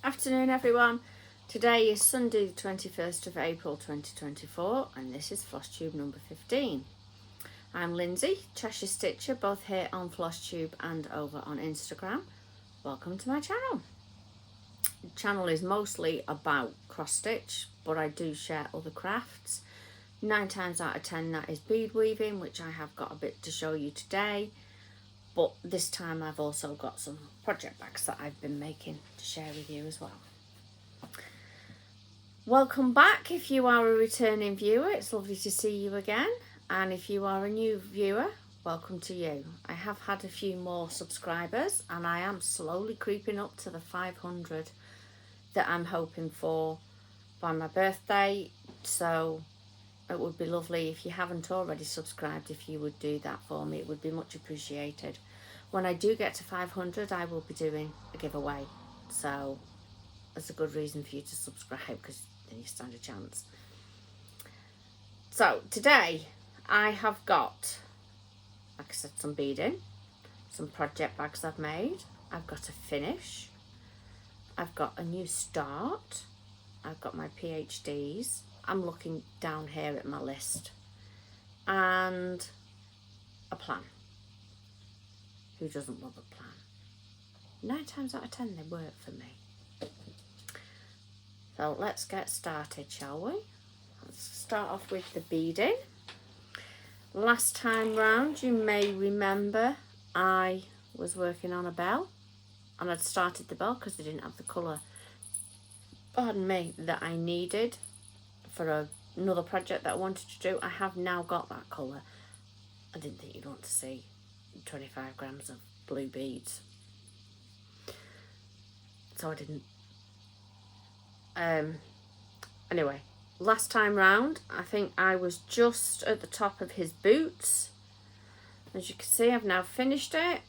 Afternoon everyone. Today is Sunday the 21st of April 2024 and this is Flosstube number 15. I'm Lindsay, Cheshire Stitcher, both here on Flosstube and over on Instagram. Welcome to my channel. The channel is mostly about cross stitch, but I do share other crafts. 9 times out of 10 that is bead weaving, which I have got a bit to show you today. But this time I've also got some project bags that I've been making to share with you as well. Welcome back if you are a returning viewer. It's lovely to see you again. And if you are a new viewer, welcome to you. I have had a few more subscribers and I am slowly creeping up to the 500 that I'm hoping for by my birthday. So it would be lovely if you haven't already subscribed, if you would do that for me. It would be much appreciated. When I do get to 500, I will be doing a giveaway. So that's a good reason for you to subscribe, because then you stand a chance. So today I have got, like I said, some beading, some project bags I've made. I've got a finish. I've got a new start. I've got my PhDs. I'm looking down here at my list, and a plan. Who doesn't love a plan? 9 times out of 10 they work for me. So let's get started, shall we? Let's start off with the beading. Last time round, you may remember I was working on a bell, and I'd started the bell because I didn't have the colour, pardon me, that I needed for another project that I wanted to do. I have now got that colour. I didn't think you'd want to see 25 grams of blue beads, so I didn't. Anyway, last time round I think I was just at the top of his boots. As you can see, I've now finished it.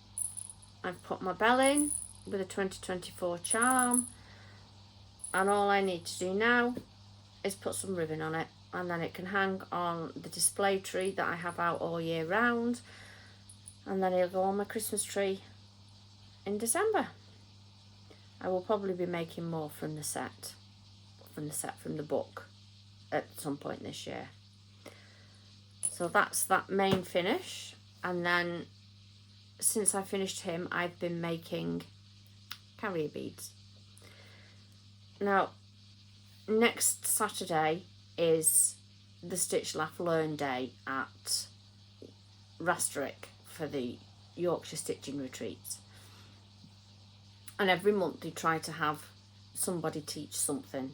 I've put my bell in with a 2024 charm, and all I need to do now is put some ribbon on it, and then it can hang on the display tree that I have out all year round, and then it'll go on my Christmas tree in December. I will probably be making more from the set from the book at some point this year. So that's that main finish, and then since I finished him I've been making carrier beads. Now next Saturday is the Stitch Laugh Learn Day at Rasterick for the Yorkshire Stitching Retreats, and every month they try to have somebody teach something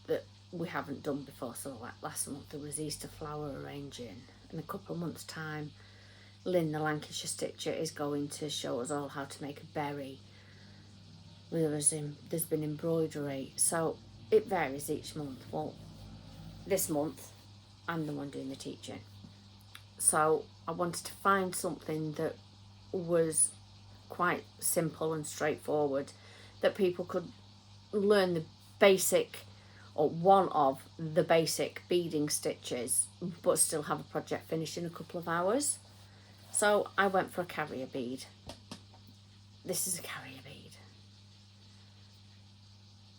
that we haven't done before. So like last month there was Easter flower arranging. In a couple of months time, Lynn the Lancashire Stitcher is going to show us all how to make a berry. There's been embroidery, so it varies each month. Well, this month I'm the one doing the teaching, so I wanted to find something that was quite simple and straightforward, that people could learn the basic, or one of the basic beading stitches, but still have a project finished in a couple of hours. So I went for a carrier bead. This is a carrier bead.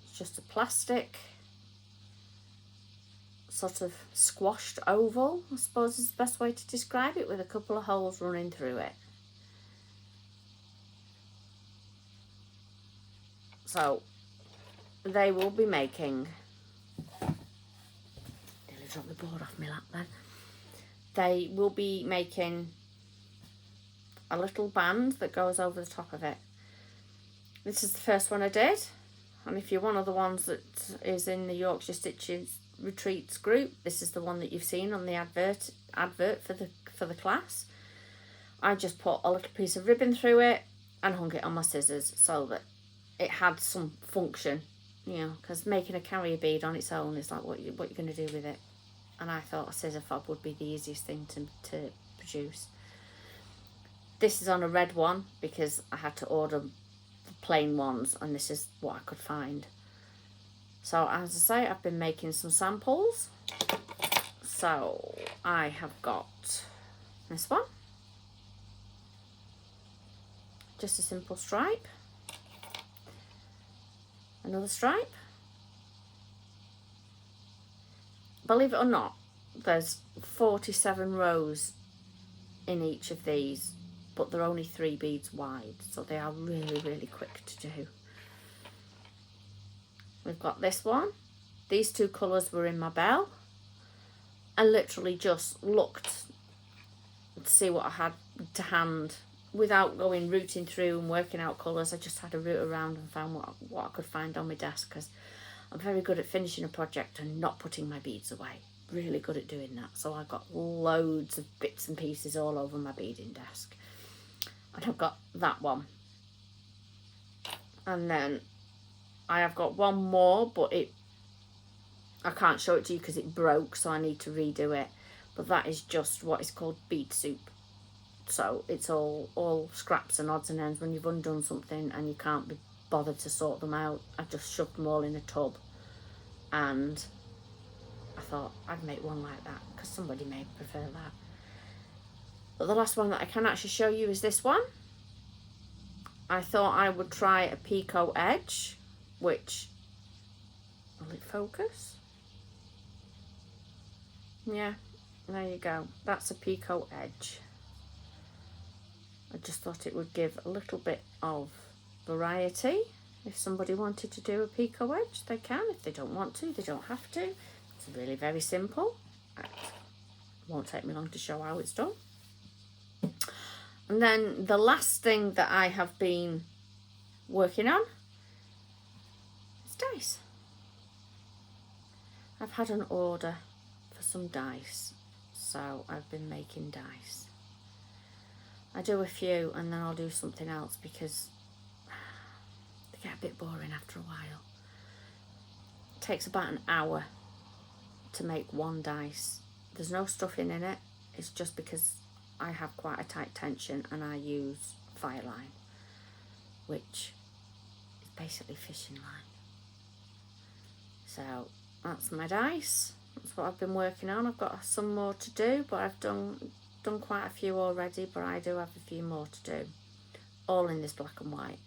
It's just a plastic sort of squashed oval, I suppose is the best way to describe it, with a couple of holes running through it. So they will be making, nearly dropped the board off my lap then. They will be making a little band that goes over the top of it. This is the first one I did, and if you're one of the ones that is in the Yorkshire Stitching Retreats group, this is the one that you've seen on the advert for the class. I just put a little piece of ribbon through it and hung it on my scissors so that it had some function, you know, because making a carrier bead on its own is like, what you're going to do with it. And I thought a scissor fob would be the easiest thing to produce. This is on a red one because I had to order the plain ones, and this is what I could find. So as I say, I've been making some samples. So I have got this one, just a simple stripe. Another stripe. Believe it or not, there's 47 rows in each of these, but they're only 3 beads wide, so they are really, really quick to do. We've got this one. These 2 colours were in my bell. I literally just looked to see what I had to hand without going rooting through and working out colours. I just had a root around and found what I could find on my desk, because I'm very good at finishing a project and not putting my beads away. Really good at doing that. So I've got loads of bits and pieces all over my beading desk. And I've got that one. And then I have got one more, but I can't show it to you because it broke, so I need to redo it. But that is just what is called bead soup. So it's all scraps and odds and ends when you've undone something and you can't be bothered to sort them out. I just shoved them all in a tub, and I thought I'd make one like that because somebody may prefer that. But the last one that I can actually show you is this one. I thought I would try a picot edge, which, will it focus? Yeah, there you go. That's a picot edge. I just thought it would give a little bit of variety. If somebody wanted to do a picot edge, they can. If they don't want to, they don't have to. It's really very simple. It won't take me long to show how it's done. And then the last thing that I have been working on is dice. I've had an order for some dice, so I've been making dice. I do a few and then I'll do something else because they get a bit boring after a while. It takes about an hour to make one dice. There's no stuffing in it. It's just because I have quite a tight tension and I use fire line, which is basically fishing line. So that's my dice. That's what I've been working on. I've got some more to do, but I've done quite a few already, but I do have a few more to do, all in this black and white.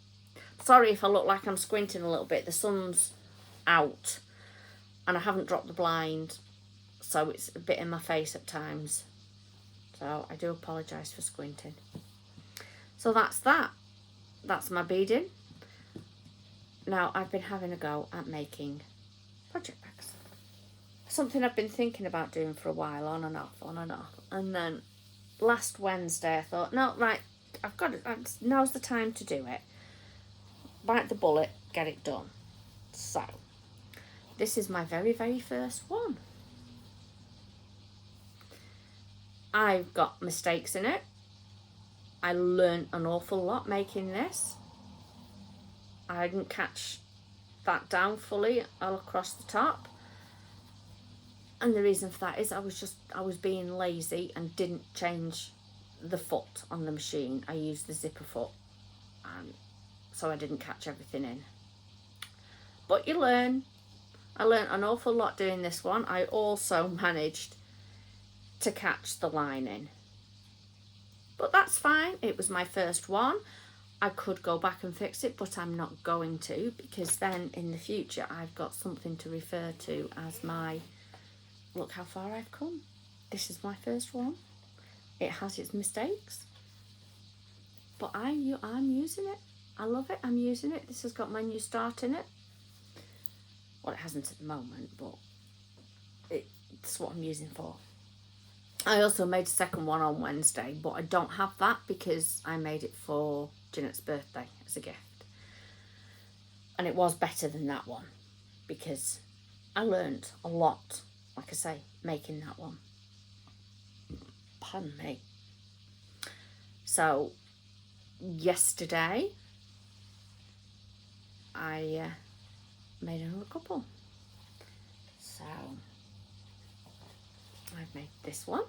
Sorry if I look like I'm squinting a little bit. The sun's out and I haven't dropped the blind, so it's a bit in my face at times, so I do apologise for squinting. So that's my beading. Now I've been having a go at making project bags, something I've been thinking about doing for a while, on and off, and then last Wednesday I thought, no, right, I've got it, now's the time to do it. Bite the bullet, get it done. So this is my very, very first one. I've got mistakes in it. I learned an awful lot making this. I didn't catch that down fully all across the top. And the reason for that is I was being lazy and didn't change the foot on the machine. I used the zipper foot, and so I didn't catch everything in. But you learn. I learned an awful lot doing this one. I also managed to catch the lining. But that's fine. It was my first one. I could go back and fix it, but I'm not going to, because then in the future I've got something to refer to as my, look how far I've come. This is my first one. It has its mistakes, but I'm using it. I love it. I'm using it. This has got my new start in it. Well, it hasn't at the moment, but it's what I'm using for. I also made a second one on Wednesday, but I don't have that because I made it for Jeanette's birthday as a gift. And it was better than that one because I learned a lot, like I say, making that one. Pardon me. So yesterday I made another couple. So I've made this one.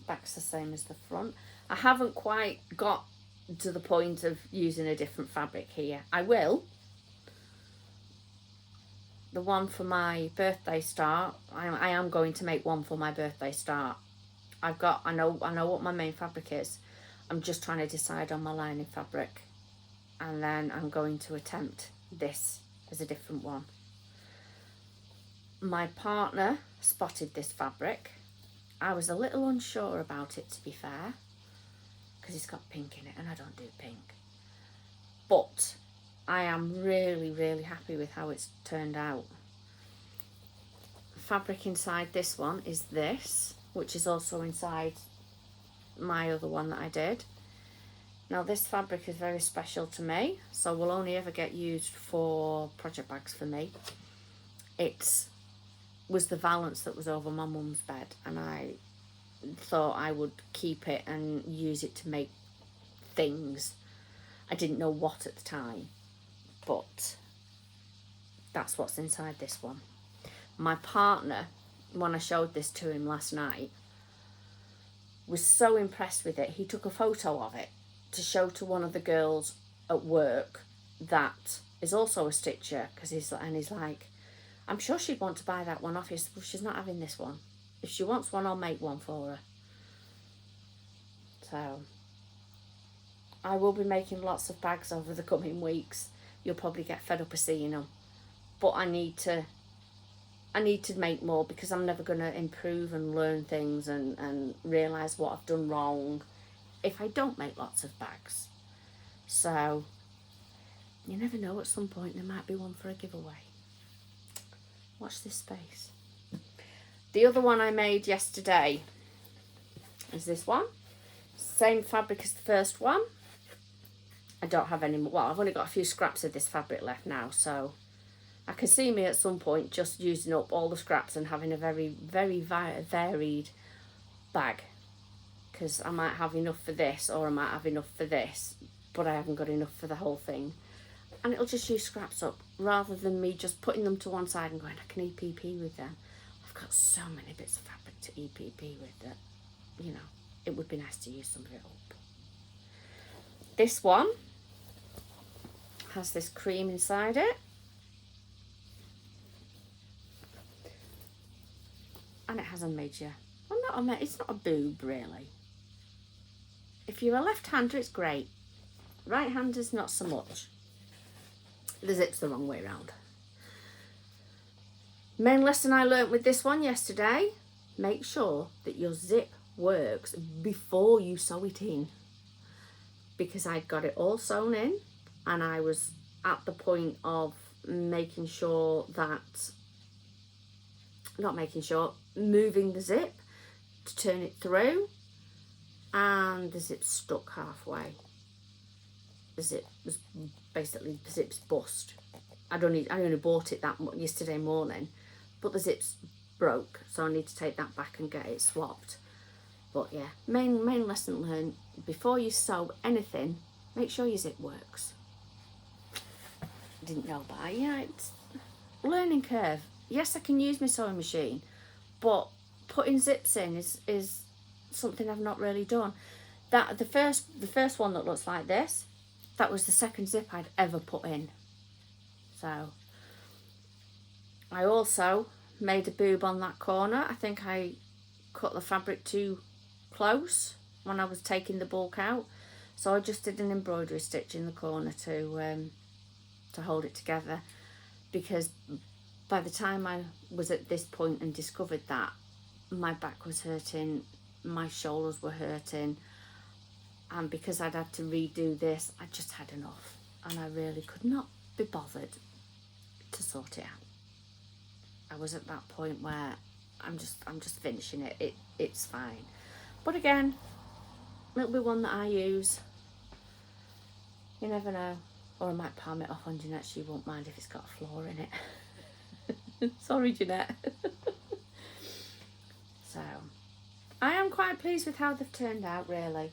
Back's the same as the front. I haven't quite got to the point of using a different fabric here. I will. The one for my birthday start, I am going to make one for my birthday start. I know what my main fabric is. I'm just trying to decide on my lining fabric. and then I'm going to attempt this as a different one. My partner spotted this fabric. I was a little unsure about it, to be fair, because it's got pink in it and I don't do pink. But I am really, really happy with how it's turned out. The fabric inside this one is this, which is also inside my other one that I did. Now this fabric is very special to me, so will only ever get used for project bags for me. It was the valance that was over my mum's bed, and I thought I would keep it and use it to make things. I didn't know what at the time, but that's what's inside this one. My partner, when I showed this to him last night, was so impressed with it, he took a photo of it to show to one of the girls at work that is also a stitcher, because he's like, I'm sure she'd want to buy that one off you. Well, she's not having this one. If she wants one, I'll make one for her. So I will be making lots of bags over the coming weeks. You'll probably get fed up of seeing them, but I need to make more, because I'm never going to improve and learn things and realise what I've done wrong if I don't make lots of bags. So you never know, at some point there might be one for a giveaway. Watch this space. The other one I made yesterday is this one. Same fabric as the first one. I don't have any more. Well, I've only got a few scraps of this fabric left now, so I can see me at some point just using up all the scraps and having a very, very varied bag, because I might have enough for this or I might have enough for this, but I haven't got enough for the whole thing, and it'll just use scraps up rather than me just putting them to one side and going, I can EPP with them. I've got so many bits of fabric to EPP with that, you know, it would be nice to use some of it up. This one has this cream inside it, and it has a major, well, it's not a boob really. If you're a left-hander, it's great. Right-handers, not so much. The zip's the wrong way around. Main lesson I learnt with this one yesterday, make sure that your zip works before you sew it in, because I'd got it all sewn in and I was at the point of moving the zip to turn it through, and the zip stuck halfway. The zip's bust. I only bought it yesterday morning, but the zip's broke, so I need to take that back and get it swapped. But yeah, main lesson learned, before you sew anything, make sure your zip works. Didn't know, but yeah, it's learning curve. Yes, I can use my sewing machine, but putting zips in is something I've not really done. That the first one that looks like this, that was the second zip I'd ever put in. So I also made a boob on that corner. I think I cut the fabric too close when I was taking the bulk out, so I just did an embroidery stitch in the corner to hold it together, because by the time I was at this point and discovered that, my back was hurting, my shoulders were hurting, and because I'd had to redo this, I just had enough, and I really could not be bothered to sort it out. I was at that point where I'm just finishing it. It's fine. But again, it'll be one that I use. You never know. Or I might palm it off on Jeanette. She won't mind if it's got a flaw in it. Sorry, Jeanette. So, I am quite pleased with how they've turned out, really.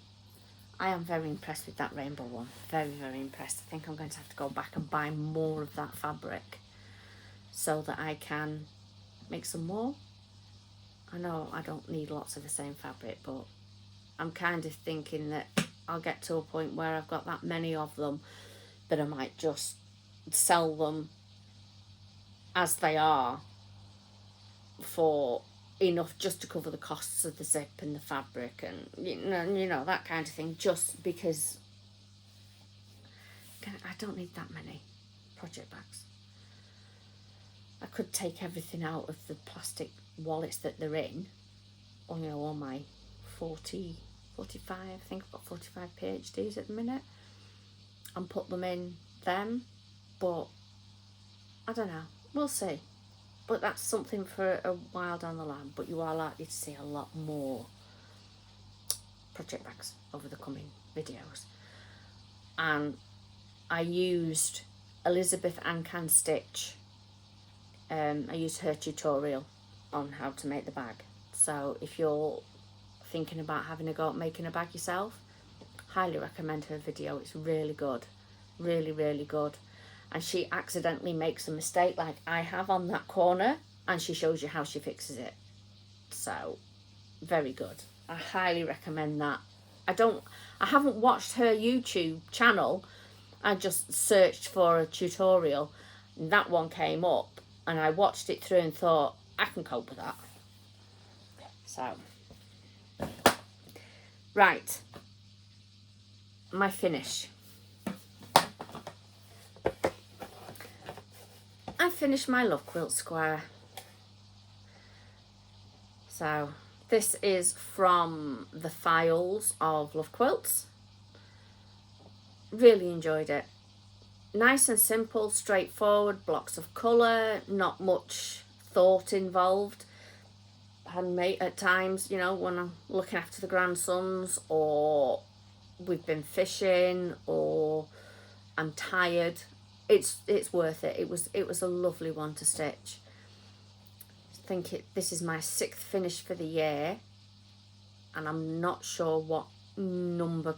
I am very impressed with that rainbow one. Very, very impressed. I think I'm going to have to go back and buy more of that fabric so that I can make some more. I know I don't need lots of the same fabric, but I'm kind of thinking that I'll get to a point where I've got that many of them that I might just sell them as they are for enough just to cover the costs of the zip and the fabric and you know that kind of thing, just because I don't need that many project bags. I could take everything out of the plastic wallets that they're in, or, you know, all my 45, I think I've got 45 PhDs at the minute, and put them in them, but I don't know, we'll see. But that's something for a while down the line, but you are likely to see a lot more project bags over the coming videos. And I used Elizabeth Ann Can Stitch. I used her tutorial on how to make the bag. So if you're thinking about having a go at making a bag yourself, highly recommend her video. It's really good, really, really good. And she accidentally makes a mistake like I have on that corner, and she shows you how she fixes it. So very good. I highly recommend that. I haven't watched her YouTube channel. I just searched for a tutorial, and that one came up, and I watched it through and thought, I can cope with that. So, right, my finish. I finished my Love Quilt square. So this is from the files of Love Quilts. Really enjoyed it. Nice and simple, straightforward, blocks of colour, not much thought involved. Handmade at times, you know, when I'm looking after the grandsons, or we've been fishing, or I'm tired. It's worth it. It was a lovely one to stitch. I think this is my 6th finish for the year, and I'm not sure what number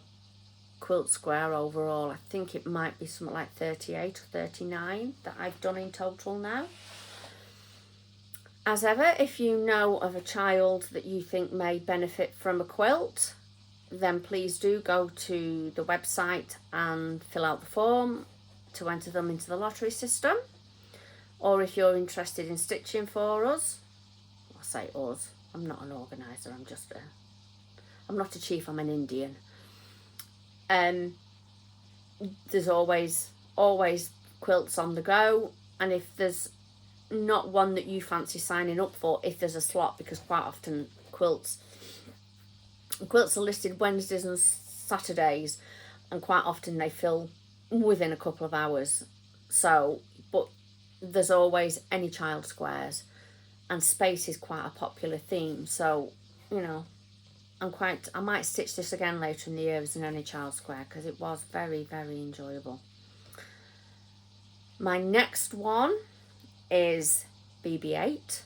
quilt square overall. I think it might be something like 38 or 39 that I've done in total now. As ever, if you know of a child that you think may benefit from a quilt, then please do go to the website and fill out the form to enter them into the lottery system. Or if you're interested in stitching for us, I say us, I'm not an organiser, I'm not a chief, I'm an Indian. There's always quilts on the go, and if there's not one that you fancy signing up for, if there's a slot, because quite often quilts are listed Wednesdays and Saturdays, and quite often they fill within a couple of hours. So, but there's always any child squares, and space is quite a popular theme. So, you know, I might stitch this again later in the year as an any child square, because it was very, very enjoyable. My next one is BB-8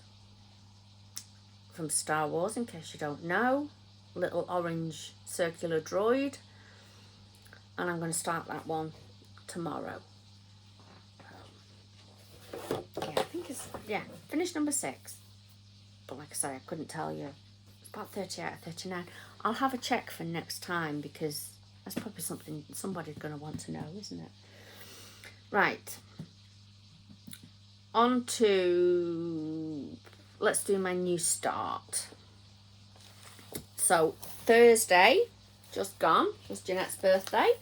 from Star Wars, in case you don't know. Little orange circular droid, and I'm going to start that one tomorrow. Yeah, I think it's, yeah, finish number 6. But like I say, I couldn't tell you. It's about 30 out of 39. I'll have a check for next time, because that's probably something somebody's going to want to know, isn't it? Right. On to, let's do my new start. So Thursday, just gone, was Jeanette's birthday,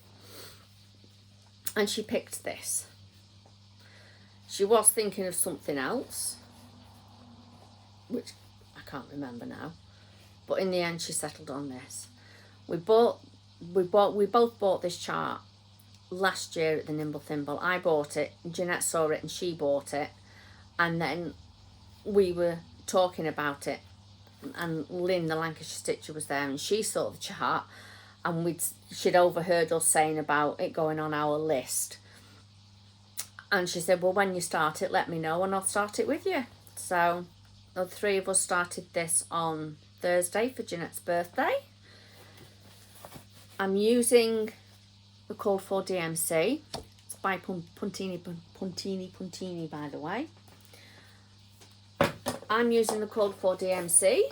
and she picked this. She was thinking of something else, which I can't remember now, but in the end she settled on this. We both bought this chart last year at the Nimble Thimble. I bought it, Jeanette saw it and she bought it, and then we were talking about it, and Lynn, the Lancashire Stitcher, was there, and she saw the chart, and she'd overheard us saying about it going on our list, and she said, well, when you start it, let me know and I'll start it with you. So the 3 of us started this on Thursday for Jeanette's birthday. I'm using the called for DMC. It's by Puntini, by the way. I'm using the called for DMC,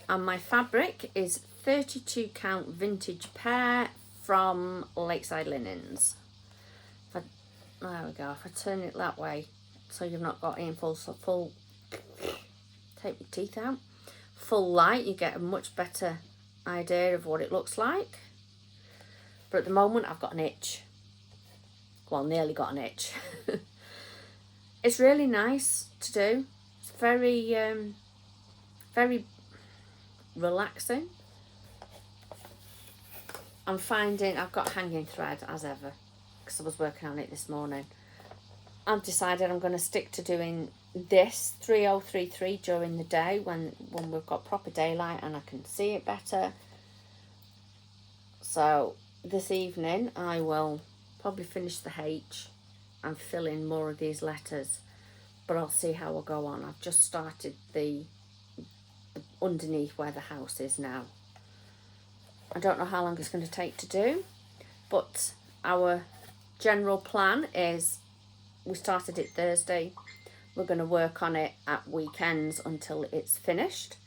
and my fabric is 32 count vintage pear from Lakeside Linens. There we go. If I turn it that way, so you've not got it in full, take your teeth out, full light, you get a much better idea of what it looks like. But at the moment I've got an itch. well, nearly got an itch. It's really nice to do. It's very, very relaxing. I'm finding I've got hanging thread as ever because I was working on it this morning. I've decided I'm going to stick to doing this 3033 during the day when we've got proper daylight and I can see it better. So this evening I will probably finish the H and fill in more of these letters, but I'll see how I go on. I've just started the underneath where the house is now. I don't know how long it's going to take to do, but our general plan is we started it Thursday. We're going to work on it at weekends until it's finished.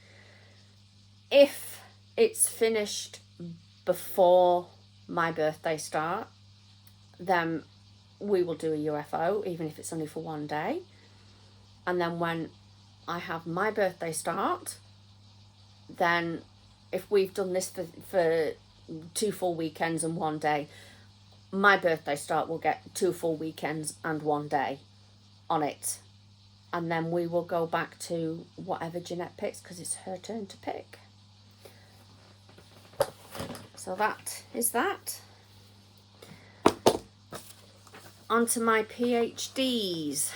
If it's finished before my birthday start, then we will do a UFO, even if it's only for one day. And then when I have my birthday start, then if we've done this for 2 full weekends and 1 day, my birthday start will get 2 full weekends and 1 day on it. And then we will go back to whatever Jeanette picks, because it's her turn to pick. So that is that. On to my PhDs.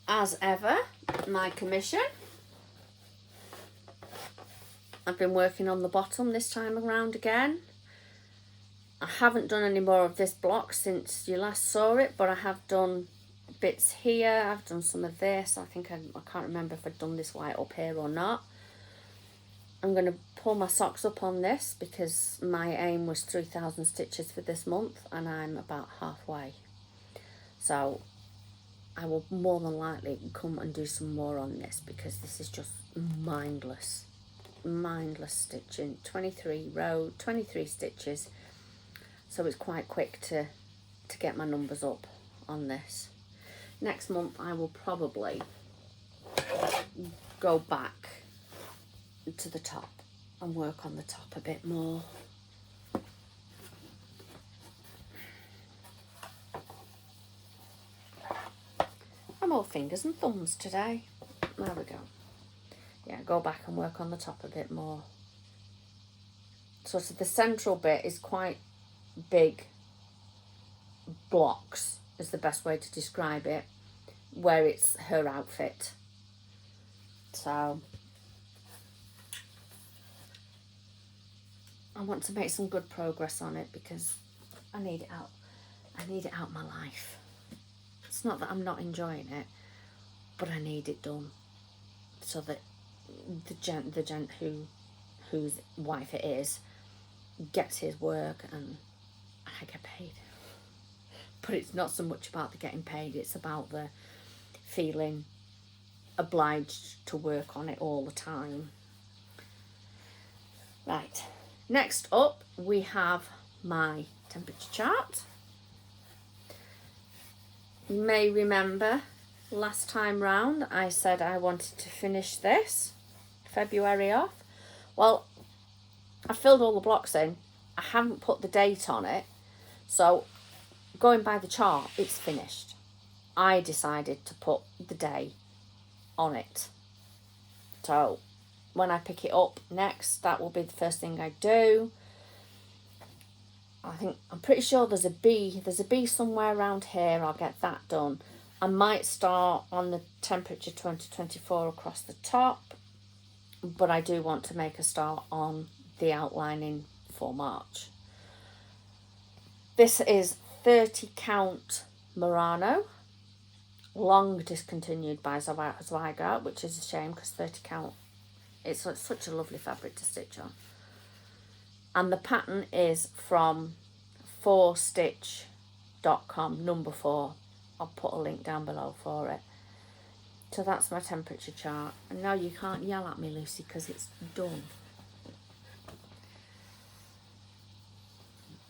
As ever, my commission. I've been working on the bottom this time around again. I haven't done any more of this block since you last saw it, but I have done bits here. I've done some of this. I think I can't remember if I've done this white up here or not. I'm going to pull my socks up on this because my aim was 3,000 stitches for this month and I'm about halfway. So I will more than likely come and do some more on this because this is just mindless stitching. 23 row, 23 stitches, so it's quite quick to get my numbers up on this. Next month I will probably go back to the top and work on the top a bit more. I'm all fingers and thumbs today. There we go. Yeah, go back and work on the top a bit more. So the central bit is quite big blocks, is the best way to describe it, where it's her outfit. So I want to make some good progress on it because I need it out. I need it out of my life. It's not that I'm not enjoying it, but I need it done so that the gent whose wife it is gets his work and I get paid. But it's not so much about the getting paid, it's about the feeling obliged to work on it all the time. Right, next up we have my temperature chart. You may remember last time round I said I wanted to finish this February off. Well, I filled all the blocks in. I haven't put the date on it, so going by the chart, it's finished. I decided to put the day on it. So when I pick it up next, that will be the first thing I do. I'm pretty sure there's a bee somewhere around here. I'll get that done. I might start on the temperature 2024 across the top, but I do want to make a start on the outlining for March. This is 30 count Murano, long discontinued by Zweigart, which is a shame because 30 count, it's such a lovely fabric to stitch on. And the pattern is from 4stitch.com, number 4. I'll put a link down below for it. So that's my temperature chart. And now you can't yell at me, Lucy, because it's done.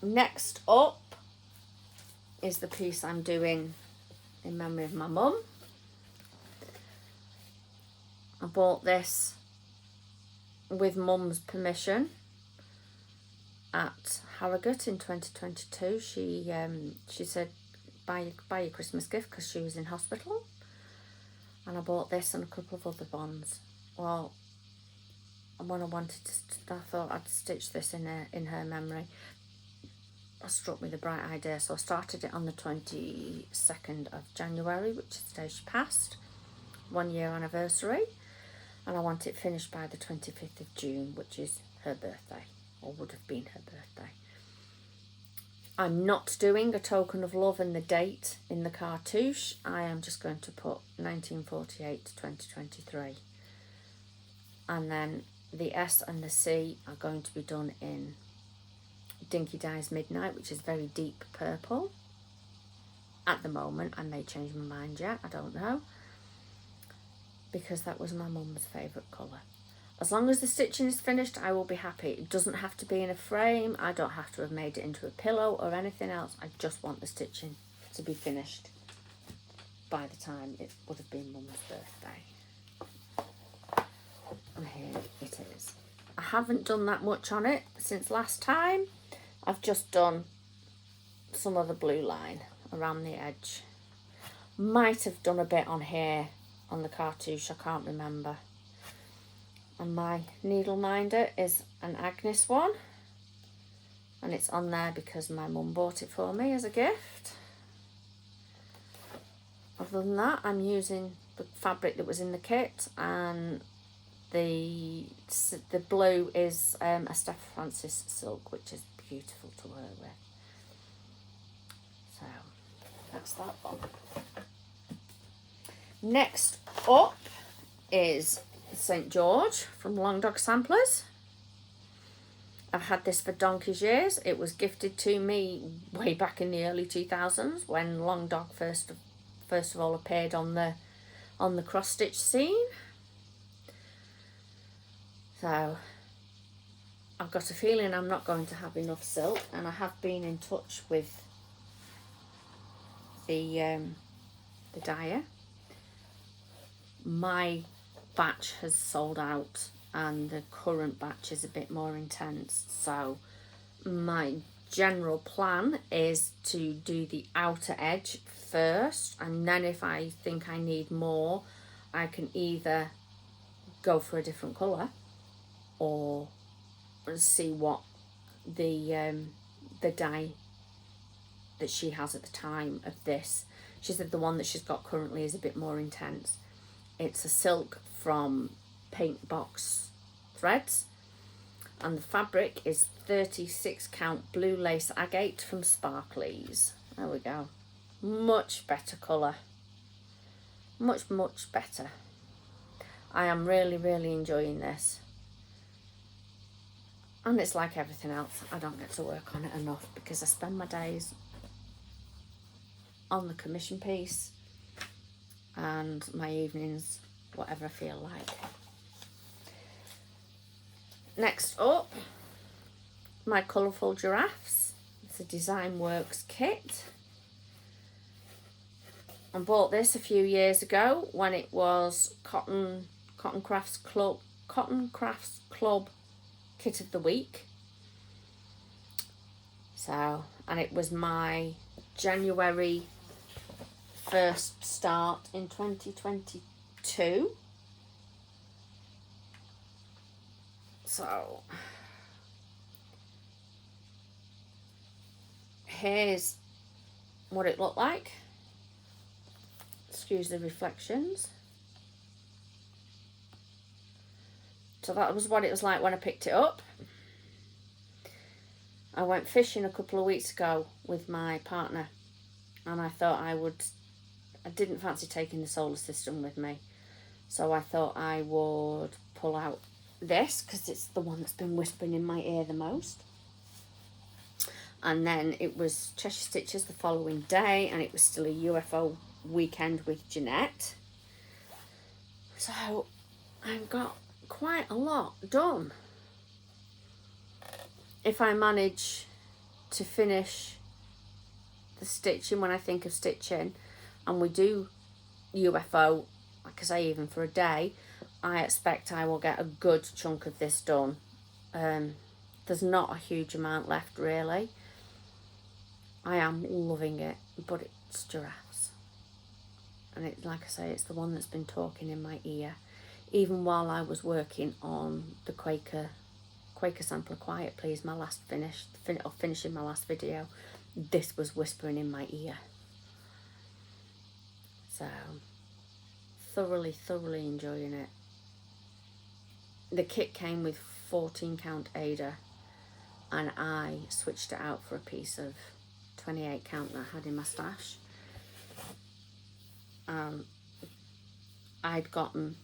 Next up is the piece I'm doing in memory of my mum. I bought this with Mum's permission. at Harrogate in 2022. She said, buy your Christmas gift, because she was in hospital. And I bought this and a couple of other ones. Well, and when I wanted to, I thought I'd stitch this in her memory. It struck me the bright idea, so I started it on the 22nd of January, which is the day she passed, 1 year anniversary, and I want it finished by the 25th of June, which is her birthday, or would have been her birthday. I'm not doing a token of love and the date in the cartouche. I am just going to put 1948 to 2023, and then the S and the C are going to be done in Dinky Dye's Midnight, which is very deep purple at the moment. I may change my mind yet, I don't know, because that was my mum's favourite colour. As long as the stitching is finished, I will be happy. It doesn't have to be in a frame. I don't have to have made it into a pillow or anything else. I just want the stitching to be finished by the time it would have been mum's birthday. And here it is. I haven't done that much on it since last time. I've just done some of the blue line around the edge. Might have done a bit on here on the cartouche, I can't remember. And my needle minder is an Agnes one, and it's on there because my mum bought it for me as a gift. Other than that, I'm using the fabric that was in the kit, and the blue is a Steph Francis silk, which is beautiful to work with. So that's that one. Next up is St. George from Long Dog Samplers. I've had this for donkey's years. It was gifted to me way back in the early 2000s when Long Dog first of all appeared on the cross stitch scene. So I've got a feeling I'm not going to have enough silk, and I have been in touch with the dyer. My batch has sold out, and the current batch is a bit more intense, so my general plan is to do the outer edge first, and then if I think I need more, I can either go for a different colour or see what the dye that she has at the time of this. She said the one that she's got currently is a bit more intense. It's a silk from Paint Box Threads, and the fabric is 36 count blue lace agate from Sparkleys. There we go. Much better colour. Much better. I am really enjoying this. And it's like everything else, I don't get to work on it enough because I spend my days on the commission piece and my evenings whatever I feel like. Next up, my colourful giraffes. It's a Design Works kit. I bought this a few years ago when it was Cotton Crafts Club Kit of the Week. So, and it was my January first start in 2022. So here's what it looked like. Excuse the reflections. So that was what it was like when I picked it up. I went fishing a couple of weeks ago with my partner, and I thought I didn't fancy taking the solar system with me, so I thought I would pull out this because it's the one that's been whispering in my ear the most. And then it was Cheshire Stitchers the following day, and it was still a UFO weekend with Jeanette. So I've got quite a lot done. If I manage to finish the stitching when I think of stitching, and we do UFO, like I say, even for a day, I expect I will get a good chunk of this done there's not a huge amount left really. I am loving it, but it's giraffes. And it, like I say, it's the one that's been talking in my ear. Even while I was working on the Quaker Sampler Quiet Please, my last finishing my last video, this was whispering in my ear. So, thoroughly enjoying it. The kit came with 14 count Ada, and I switched it out for a piece of 28 count that I had in my stash. I'd gotten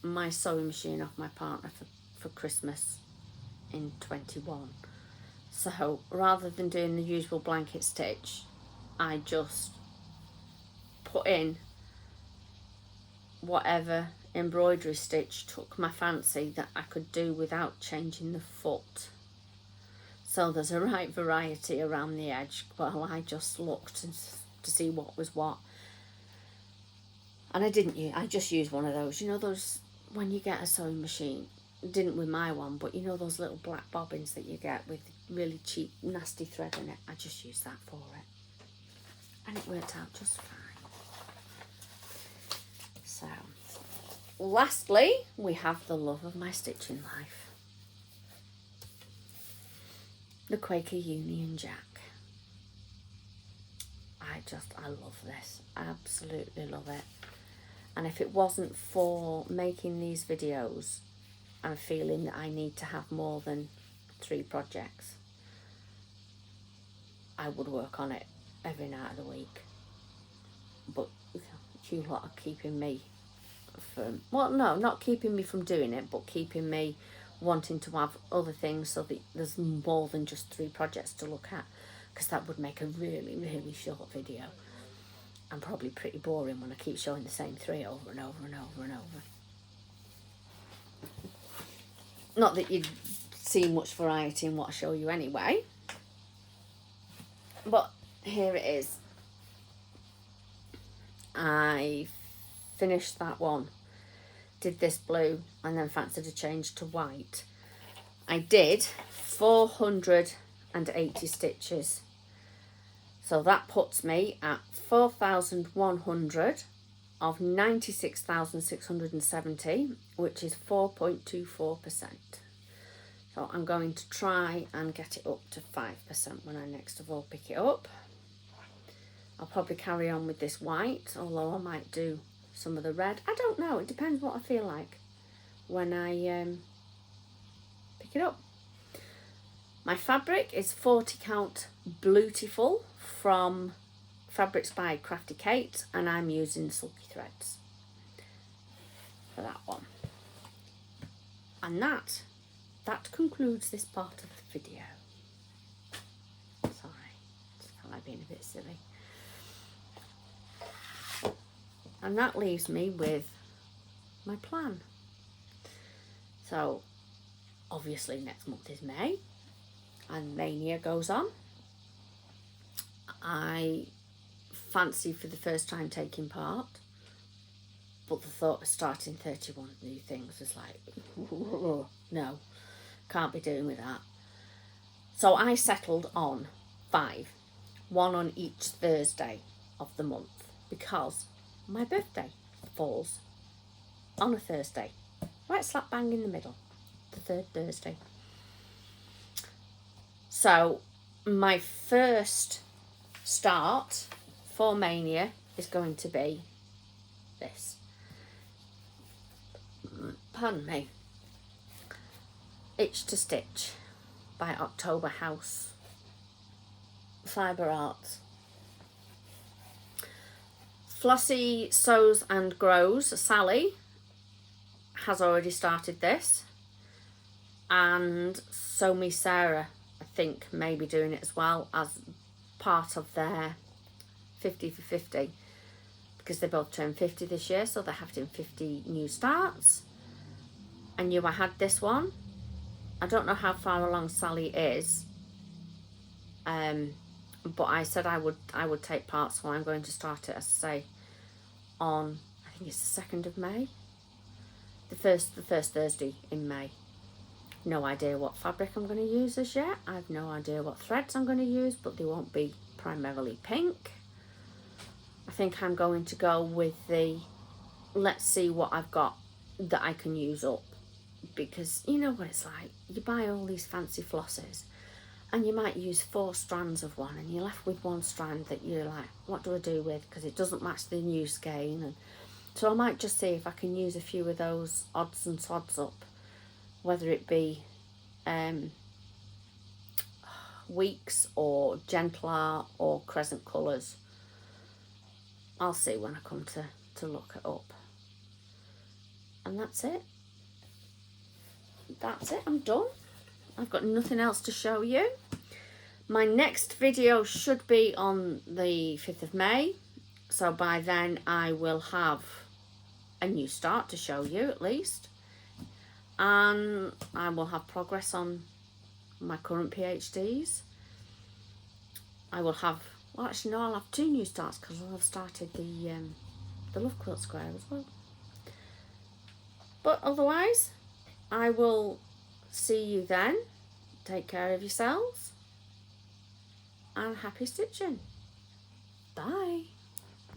my sewing machine off my partner for Christmas in 21. So rather than doing the usual blanket stitch, I just put in whatever embroidery stitch took my fancy that I could do without changing the foot. So there's a right variety around the edge while I just looked to see what was what. And I just used one of those, you know, those when you get a sewing machine, didn't with my one, but you know those little black bobbins that you get with really cheap nasty thread in it. I just used that for it, and it worked out just fine. So lastly, we have the love of my stitching life, the Quaker Union Jack. I love this, I absolutely love it. And if it wasn't for making these videos, I'm feeling that I need to have more than 3 projects. I would work on it every night of the week. But you lot are keeping me from, well, no, not keeping me from doing it, but keeping me wanting to have other things so that there's more than just 3 projects to look at, because that would make a really short video. And probably pretty boring when I keep showing the same 3 over and over and over and over. Not that you'd see much variety in what I show you anyway. But here it is. I finished that one. Did this blue and then fancied a change to white. I did 480 stitches. So that puts me at 4,100 of 96,670, which is 4.24%. So I'm going to try and get it up to 5% when I next of all pick it up. I'll probably carry on with this white, although I might do some of the red. I don't know, it depends what I feel like when I pick it up. My fabric is 40 count Bluetiful from Fabrics by Crafty Kate, and I'm using Sulky Threads for that one. And that concludes this part of the video. Sorry, just felt like being a bit silly. And that leaves me with my plan. So obviously next month is May, and Mania goes on. I fancy for the first time taking part, but the thought of starting 31 new things is like, no, can't be doing with that. So I settled on 5, 1 on each Thursday of the month, because my birthday falls on a Thursday, right slap bang in the middle, the 3rd Thursday. So my first start for Mania is going to be this. Pardon me. Itch to Stitch by October House Fibre Arts. Flossie Sews and Grows, Sally, has already started this, and Sew Me Sarah, I think, may be doing it as well as part of their 50 for 50, because they both turned 50 this year, so they're having 50 new starts. I knew I had this one. I don't know how far along Sally is, but I said I would take part, so I'm going to start it, as I say, on, I think it's the 2nd of May, the first Thursday in May. No idea what fabric I'm going to use as yet. I've no idea what threads I'm going to use, but they won't be primarily pink. I think I'm going to go with the, let's see what I've got that I can use up. Because you know what it's like, you buy all these fancy flosses and you might use 4 strands of one and you're left with 1 strand that you're like, what do I do with, because it doesn't match the new skein. And so I might just see if I can use a few of those odds and sods up, whether it be weeks or gentler or crescent colours. I'll see when I come to look it up. And that's it. That's it, I'm done. I've got nothing else to show you. My next video should be on the 5th of May. So by then I will have a new start to show you at least. And I will have progress on my current PhDs. I will have, well actually no, I'll have 2 new starts because I'll have started the Love Quilt Square as well. But otherwise, I will see you then. Take care of yourselves and happy stitching. Bye.